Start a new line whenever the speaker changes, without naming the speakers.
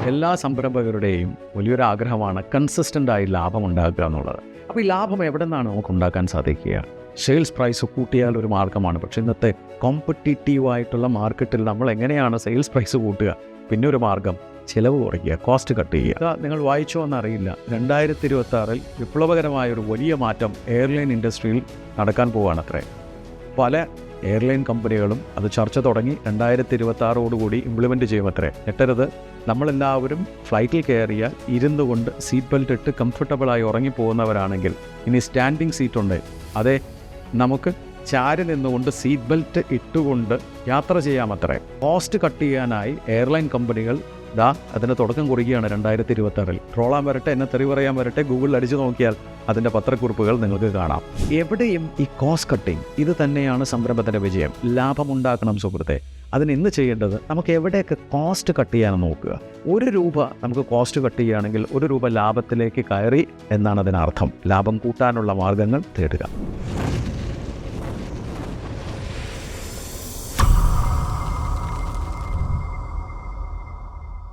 എല്ലാ സംരംഭകരുടെയും വലിയൊരു ആഗ്രഹമാണ് കൺസിസ്റ്റൻ്റായി ലാഭം ഉണ്ടാക്കുക എന്നുള്ളത്. അപ്പോൾ ഈ ലാഭം എവിടെ നിന്നാണ് നമുക്ക് ഉണ്ടാക്കാൻ സാധിക്കുക? സെയിൽസ് പ്രൈസ് കൂട്ടിയാൽ ഒരു മാർഗ്ഗമാണ്. പക്ഷേ ഇന്നത്തെ കോമ്പറ്റീറ്റീവായിട്ടുള്ള മാർക്കറ്റിൽ നമ്മൾ എങ്ങനെയാണ് സെയിൽസ് പ്രൈസ് കൂട്ടുക? പിന്നെ ഒരു മാർഗ്ഗം ചിലവ് കുറയ്ക്കുക, കോസ്റ്റ് കട്ട് ചെയ്യുക. നിങ്ങൾ വായിച്ചോ എന്നറിയില്ല, 2026 വിപ്ലവകരമായൊരു വലിയ മാറ്റം എയർലൈൻ ഇൻഡസ്ട്രിയിൽ നടക്കാൻ പോവുകയാണത്രേ. പല എയർലൈൻ കമ്പനികളും അത് ചർച്ച തുടങ്ങി 2026 ഇംപ്ലിമെൻറ്റ് ചെയ്യുമത്രേ. ഞെട്ടരുത്, നമ്മളെല്ലാവരും ഫ്ലൈറ്റിൽ കയറിയാൽ ഇരുന്നു കൊണ്ട് സീറ്റ് ബെൽറ്റ് ഇട്ട് കംഫർട്ടബിളായി ഉറങ്ങിപ്പോകുന്നവരാണെങ്കിൽ ഇനി സ്റ്റാൻഡിങ് സീറ്റുണ്ട്. അതെ, നമുക്ക് ചാരി നിന്നുകൊണ്ട് സീറ്റ് ബെൽറ്റ് ഇട്ടുകൊണ്ട് യാത്ര ചെയ്യാമത്രേ. കോസ്റ്റ് കട്ട് ചെയ്യാനായി എയർലൈൻ കമ്പനികൾ അതിന് തുടക്കം കുറിക്കുകയാണ് 2026. ട്രോളാൻ വരട്ടെ, എന്നെ തെറി പറയാൻ വരട്ടെ, ഗൂഗിളിൽ അടിച്ചു നോക്കിയാൽ അതിൻ്റെ പത്രക്കുറിപ്പുകൾ നിങ്ങൾക്ക് കാണാം. എവിടെയും ഈ കോസ്റ്റ് കട്ടിങ് ഇത് തന്നെയാണ് സംരംഭത്തിൻ്റെ വിജയം. ലാഭമുണ്ടാക്കണം സുഹൃത്തെ. അതിന് ഇന്ന് ചെയ്യേണ്ടത് നമുക്ക് എവിടെയൊക്കെ കോസ്റ്റ് കട്ട് ചെയ്യാമെന്ന് നോക്കുക. 1 രൂപ നമുക്ക് കോസ്റ്റ് കട്ട് ചെയ്യുകയാണെങ്കിൽ 1 രൂപ ലാഭത്തിലേക്ക് കയറി എന്നാണ് അതിനർത്ഥം. ലാഭം കൂട്ടാനുള്ള മാർഗ്ഗങ്ങൾ തേടുക.